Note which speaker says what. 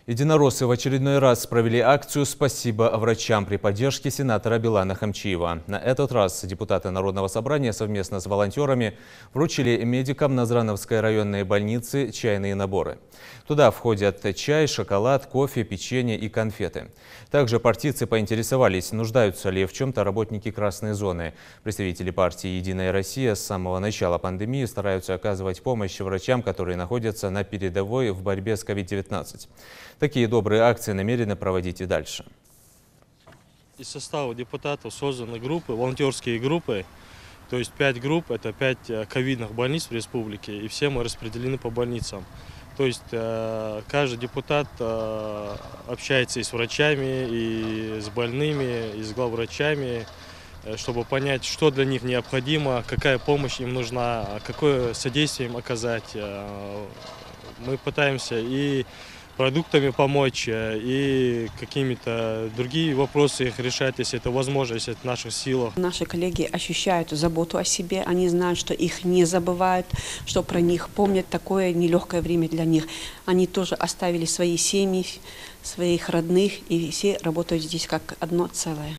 Speaker 1: Единороссы в очередной раз провели акцию «Спасибо врачам» при поддержке сенатора Билана Хамчиева. На этот раз депутаты Народного собрания совместно с волонтерами вручили медикам Назрановской районной больницы чайные наборы. Туда входят чай, шоколад, кофе, печенье и конфеты. Также партийцы поинтересовались, нуждаются ли в чем-то работники красной зоны. Представители партии «Единая Россия» с самого начала пандемии стараются оказывать помощь врачам, которые находятся на передовой в борьбе с COVID-19. Такие добрые акции намерены проводить и дальше.
Speaker 2: Из состава депутатов созданы группы, волонтерские группы, то есть 5 групп, это 5 ковидных больниц в республике, и все мы распределены по больницам. То есть каждый депутат общается и с врачами, и с больными, и с главврачами, чтобы понять, что для них необходимо, какая помощь им нужна, какое содействие им оказать. Мы пытаемся и продуктами помочь, и какими-то другие вопросы их решать, если это возможно, если это в наших силах.
Speaker 3: Наши коллеги ощущают заботу о себе, они знают, что их не забывают, что про них помнят, такое нелегкое время для них. Они тоже оставили свои семьи, своих родных, и все работают здесь как одно целое.